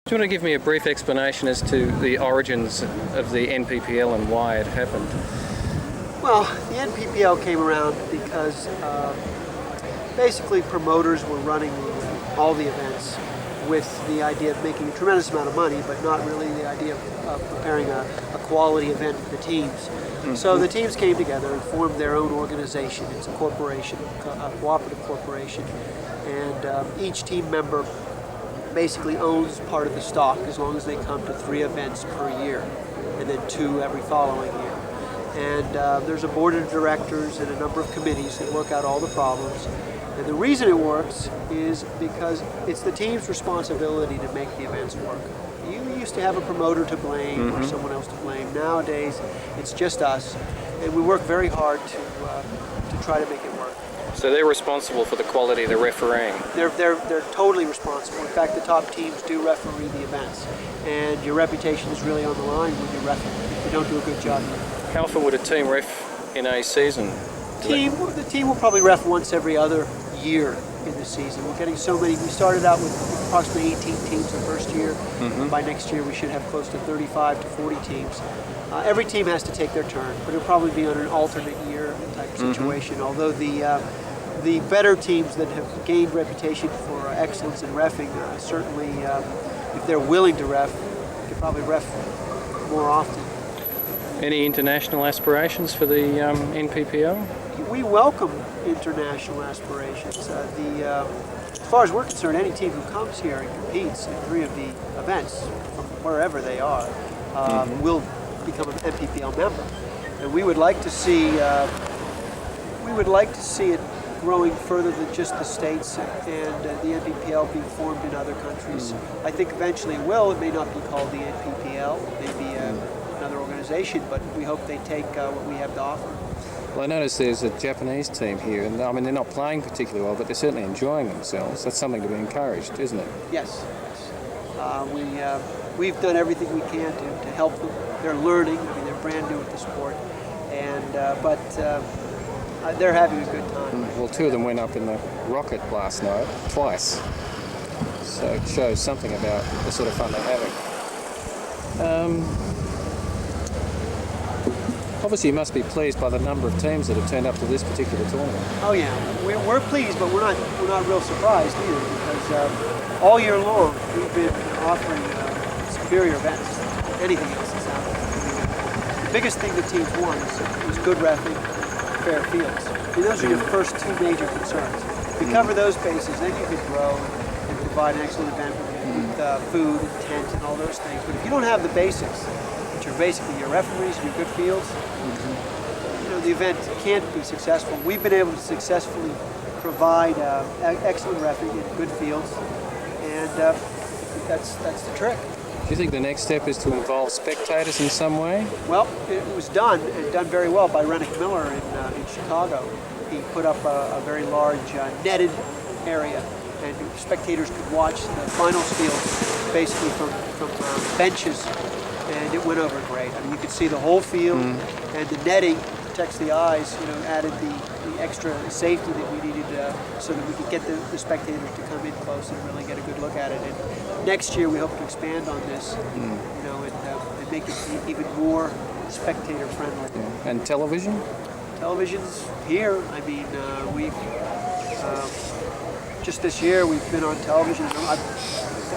Do you want to give me a brief explanation as to the origins of the NPPL and why it happened? Well, the NPPL came around because basically promoters were running all the events with the idea of making a tremendous amount of money, but not really the idea of preparing a quality event for the teams. Mm-hmm. So the teams came together and formed their own organization. It's a corporation, a cooperative corporation, and each team member basically owns part of the stock as long as they come to 3 events per year, and then 2 every following year. And there's a board of directors and a number of committees that work out all the problems. And the reason it works is because it's the team's responsibility to make the events work. You used to have a promoter to blame or someone else to blame. Nowadays, it's just us, and we work very hard to try to make it work. So they're responsible for the quality of the refereeing? They're totally responsible. In fact, the top teams do referee the events, and your reputation is really on the line when you referee. If you don't do a good job. How often would a team ref in a season? The team will probably ref once every other year in the season. We're getting so many. We started out with approximately 18 teams the first year. By next year, we should have close to 35 to 40 teams. Every team has to take their turn, but it'll probably be on an alternate year type situation. Although the better teams that have gained reputation for excellence in reffing, certainly, if they're willing to ref, can probably ref more often. Any international aspirations for the NPPL? We welcome international aspirations. As far as we're concerned, any team who comes here and competes in 3 of the events, from wherever they are, will become an NPPL member. And we would like to see it growing further than just the states and the NPPL being formed in other countries. I think eventually it will. It may not be called the NPPL, maybe another organization, but we hope they take what we have to offer. Well, I notice there's a Japanese team here, and I mean they're not playing particularly well, but they're certainly enjoying themselves. That's something to be encouraged, isn't it? Yes. We've done everything we can to help them. They're learning. I mean, they're brand new at the sport, and but they're having a good time. Well, 2 of them went up in the rocket last night, twice. So it shows something about the sort of fun they're having. Obviously, you must be pleased by the number of teams that have turned up to this particular tournament. Oh yeah, we're pleased, but we're not real surprised either, because all year long we've been offering superior events to anything else that's out there. The biggest thing the teams want is good reffing, fair fields. I mean, those are your first 2 major concerns. If you cover those bases, then you can grow and provide an excellent event with food and tent and all those things. But if you don't have the basics, which are basically your referees and your good fields, the event can't be successful. We've been able to successfully provide excellent reffing and good fields, and that's the trick. Do you think the next step is to involve spectators in some way? Well, it was done very well by Rennick Miller in Chicago. He put up a very large netted area, and spectators could watch the finals field basically from benches, and it went over great. I mean, you could see the whole field, and the netting protects the eyes, added the extra safety that we needed so that we could get the spectators to come in close and really get a good look at it. And next year we hope to expand on this, and make it even more spectator friendly. Yeah. And television? Television's here. I mean, we've just this year we've been on television.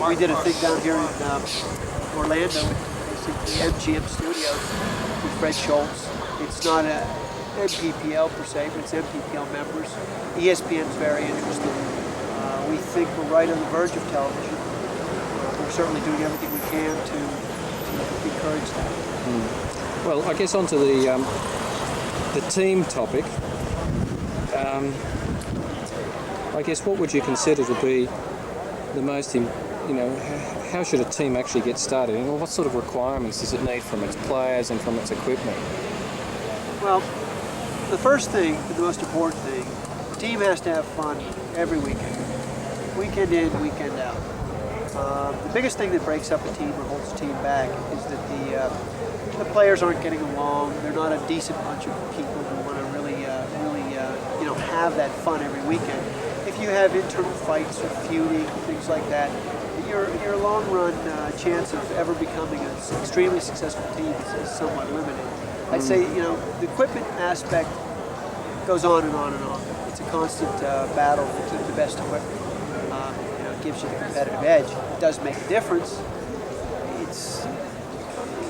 We did a thing down here in Orlando at the MGM Studios with Fred Schultz. It's not a NPPL per se, but it's NPPL members. ESPN's very interested. We think we're right on the verge of television. We're certainly doing everything we can to encourage that. Well, I guess onto the team topic. I guess what would you consider to be the most, how should a team actually get started? And what sort of requirements does it need from its players and from its equipment? Well, the first thing, the most important thing, the team has to have fun every weekend. Weekend in, weekend out. The biggest thing that breaks up a team or holds a team back is that the players aren't getting along. They're not a decent bunch of people who want to really have that fun every weekend. If you have internal fights or feuding, things like that, your long run chance of ever becoming an extremely successful team is somewhat limited. I'd say the equipment aspect goes on and on and on. It's a constant battle to keep the best equipment. It gives you the competitive edge. It does make a difference.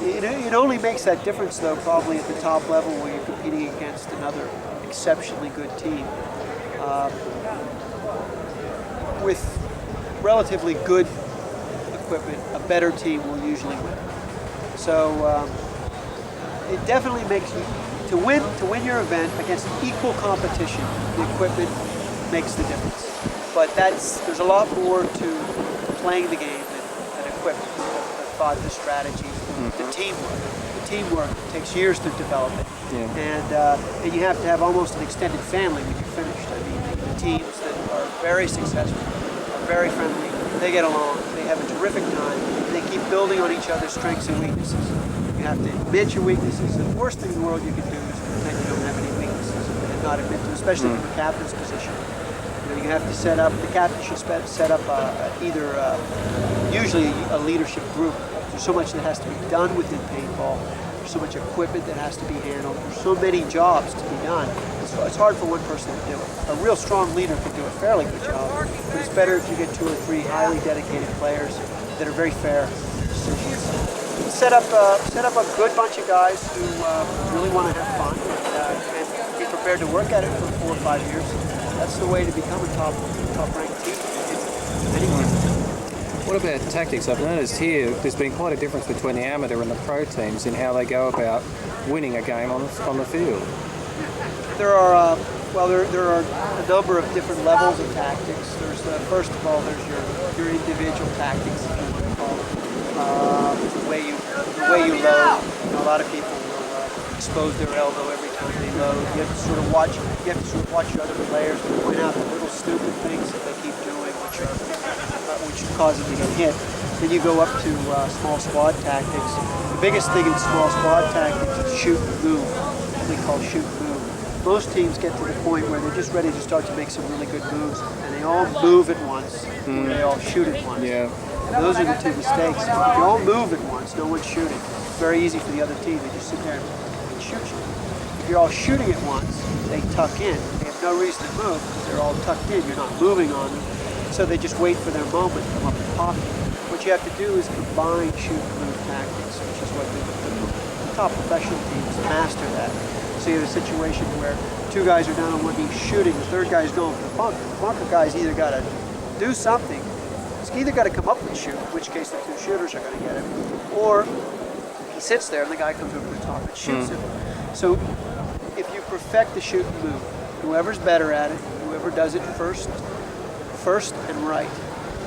It only makes that difference though probably at the top level where you're competing against another exceptionally good team. With relatively good equipment, a better team will usually win. So it definitely makes you to win your event against equal competition. The equipment makes the difference, but there's a lot more to playing the game than equipment. The thought, the strategy, the teamwork. The teamwork takes years to develop it, and you have to have almost an extended family when you're finished. I mean, the teams that are very successful are very friendly. They get along. They have a terrific time. And they keep building on each other's strengths and weaknesses. You have to admit your weaknesses. The worst thing in the world you can do is pretend you don't have any weaknesses and not admit them, especially from a captain's position. You have to set up. The captain should set up usually a leadership group. There's so much that has to be done within paintball. There's so much equipment that has to be handled. There's so many jobs to be done. It's hard for one person to do it. A real strong leader can do a fairly good job, but it's better if you get 2 or 3 highly dedicated players that are very fair in their decisions. Set up a good bunch of guys who really want to have fun and be prepared to work at it for 4 or 5 years. That's the way to become a top-ranked team. What about tactics? I've noticed here there's been quite a difference between the amateur and the pro teams in how they go about winning a game on the field. There are a number of different levels of tactics. There's first of all, there's your individual tactics, if you want to call it. The way you load. A lot of people will expose their elbow every time they load. You have to sort of watch your other players and point out the little stupid things that they keep doing, which cause them to get hit. Then you go up to small squad tactics. The biggest thing in small squad tactics is shoot and move. What we call shoot and move. Most teams get to the point where they're just ready to start to make some really good moves, and they all move at once, or they all shoot at once. Yeah. And those are the 2 mistakes. If you all move at once, no one's shooting. It's very easy for the other team. They just sit there and shoot you. If you're all shooting at once, they tuck in. They have no reason to move because they're all tucked in. You're not moving on them. So they just wait for their moment to come up and pop you. What you have to do is combine shoot and move tactics, which is what the top professional teams master that. So you have a situation where 2 guys are down on one knee shooting, the 3rd guy is going for the bunker. The bunker guy's either got to do something, he's either got to come up and shoot, in which case the 2 shooters are going to get him, or he sits there and the guy comes over the top and shoots him. So if you perfect the shoot and move, whoever's better at it, whoever does it first and right,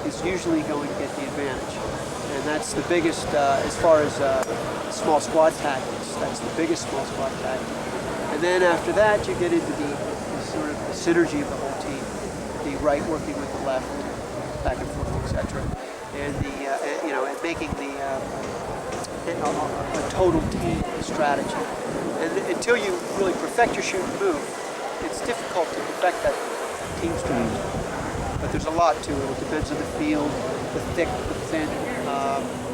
is usually going to get the advantage. And that's the biggest, as far as small squad tactics, that's the biggest small squad tactic. And then after that, you get into the sort of the synergy of the whole team, the right working with the left, back and forth, etc. And and making a total team strategy. And until you really perfect your shoot and move, it's difficult to perfect that team strategy. But there's a lot to it. It depends on the field, the thick, the thin,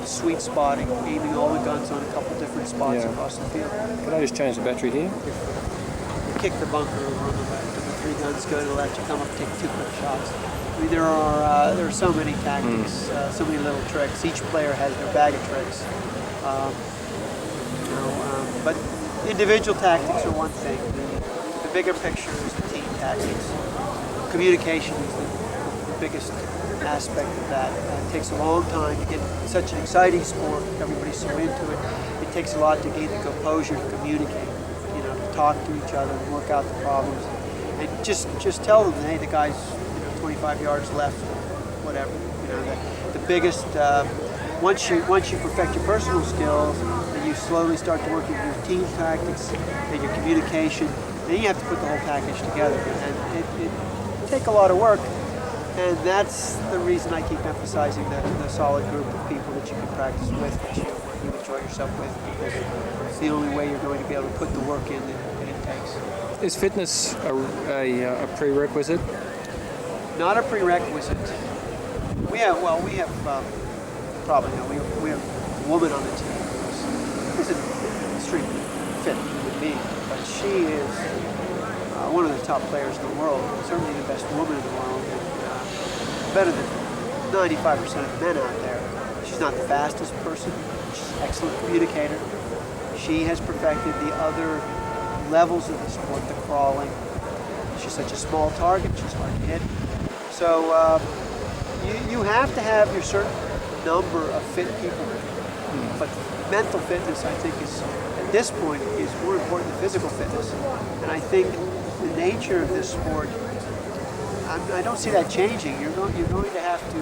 sweet spotting, aiming all the guns on a couple different spots across the field. Can I just change the battery here? You kick the bunker over on the left, and the 3 guns go to the left. You come up, take 2 quick shots. I mean, there are so many tactics, so many little tricks. Each player has their bag of tricks. But individual tactics are one thing. The bigger picture is the team tactics. Communication is the biggest aspect of that. It takes a long time to get such an exciting sport. Everybody's so into it. It takes a lot to gain the composure to communicate, to talk to each other and work out the problems. And just tell them, hey, the guy's 25 yards left, whatever. The biggest once you perfect your personal skills and you slowly start to work with your team tactics and your communication, then you have to put the whole package together. And it takes a lot of work. And that's the reason I keep emphasizing the solid group of people that you can practice with, that you enjoy yourself with, because it's the only way you're going to be able to put the work in that it takes. Is fitness a prerequisite? Not a prerequisite. We have probably know we have a woman on the team who's an extremely fit human being, but she is one of the top players in the world, certainly the best woman in the world, and better than 95% of the men out there. She's not the fastest person. She's an excellent communicator. She has perfected the other levels of the sport, the crawling. She's such a small target. She's hard to hit. So you have to have your certain number of fit people. But mental fitness, I think, is at this point is more important than physical fitness. And I think the nature of this sport, I don't see that changing. You're going to have to,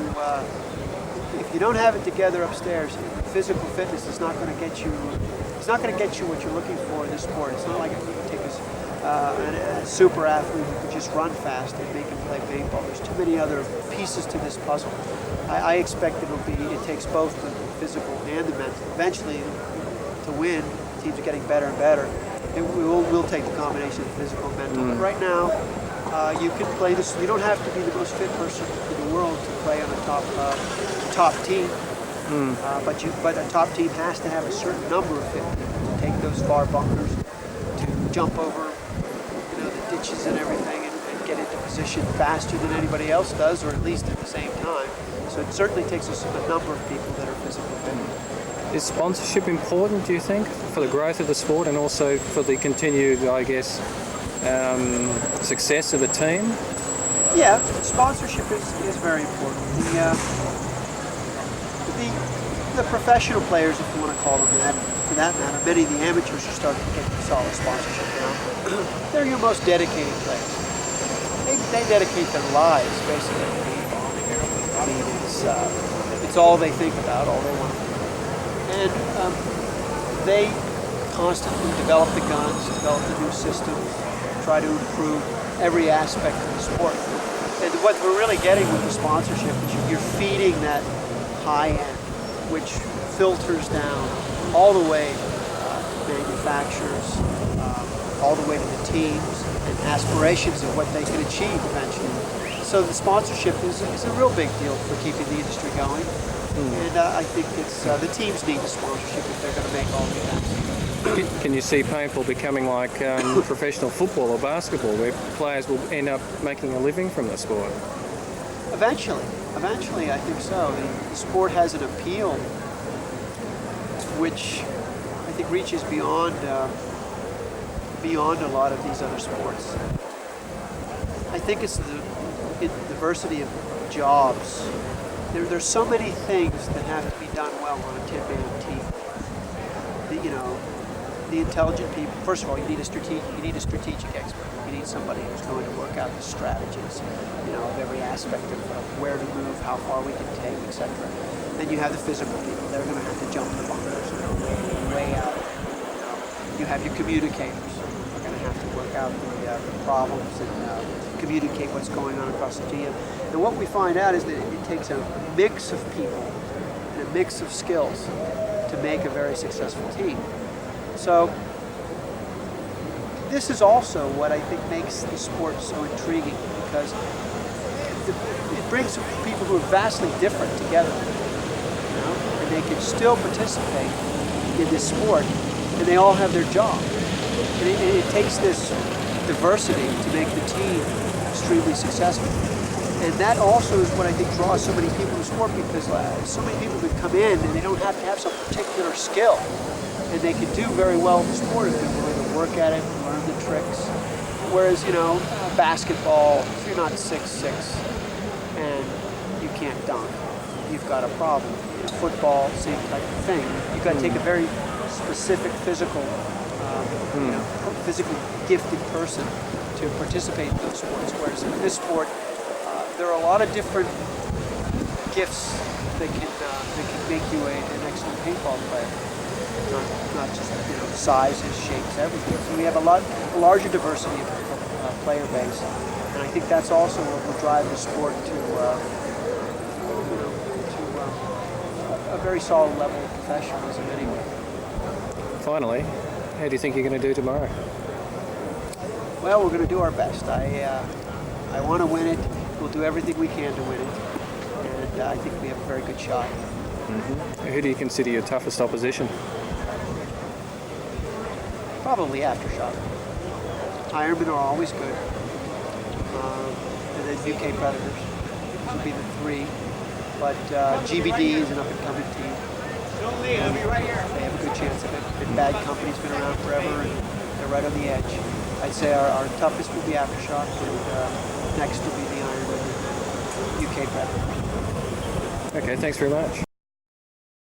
if you don't have it together upstairs, physical fitness is not going to get you. It's not going to get you what you're looking for in this sport. It's not like if you can take a super athlete who can just run fast and make him play paintball. There's too many other pieces to this puzzle. I expect it takes both the physical and the mental. Eventually, to win, teams are getting better and better. We'll take the combination of physical and mental. But right now, you can play this. You don't have to be the most fit person in the world to play on a top team. But a top team has to have a certain number of fit people to take those far bunkers, to jump over, the ditches and everything, and get into position faster than anybody else does, or at least at the same time. So it certainly takes a number of people that are physically fit. Is sponsorship important, do you think, for the growth of the sport and also for the continued, I guess, success of the team? Yeah, sponsorship is very important. The professional players, if you want to call them that, for that matter, many of the amateurs are starting to get solid sponsorship now. They're your most dedicated players. They dedicate their lives basically to paintball. I mean, it's all they think about, all they want to do. And they constantly develop the guns, develop the new systems, try to improve every aspect of the sport. And what we're really getting with the sponsorship is you're feeding that high end, which filters down all the way to manufacturers, all the way to the teams and aspirations of what they can achieve eventually. So the sponsorship is a real big deal for keeping the industry going. And I think it's the teams need the sponsorship if they're going to make all the events. Can you see paintball becoming like professional football or basketball, where players will end up making a living from the sport? Eventually, I think so. The sport has an appeal which I think reaches beyond a lot of these other sports. I think it's the diversity of jobs. There's so many things that have to be done well on a 10-man team. The intelligent people. First of all, you need a strategic expert. You need somebody who's going to work out the strategies, of every aspect of where to move, how far we can take, etc. Then you have the physical people. They're going to have to jump the bunkers, way out. You have your communicators. They're going to have to work out the problems and communicate what's going on across the team. And what we find out is that it takes a mix of people and a mix of skills to make a very successful team. So this is also what I think makes the sport so intriguing, because it brings people who are vastly different together, and they can still participate in this sport, and they all have their job. And it takes this diversity to make the team extremely successful. And that also is what I think draws so many people to sport, because so many people can come in and they don't have to have some particular skill. And they can do very well in the sport if they're willing to work at it, learn the tricks. Whereas, basketball, if you're not 6'6" and you can't dunk, you've got a problem. Football, same type of thing. You've got to take a very specific physically gifted person to participate in those sports. Whereas in this sport, there are a lot of different gifts that can make you an excellent paintball player. Not just sizes, shapes, everything. So we have a larger diversity of player base, and I think that's also what will drive the sport to a very solid level of professionalism anyway. Finally, how do you think you're going to do tomorrow? Well, we're going to do our best. I want to win it. We'll do everything we can to win it. And I think we have a very good shot. Who do you consider your toughest opposition? Probably Aftershock. Ironmen are always good. And then UK Predators would be the three. But GBD is an up-and-coming team. They have a good chance of it. And Bad Company's been around forever, and they're right on the edge. I'd say our toughest will be Aftershock, and next will be the Ironmen and UK Predators. Okay, thanks very much.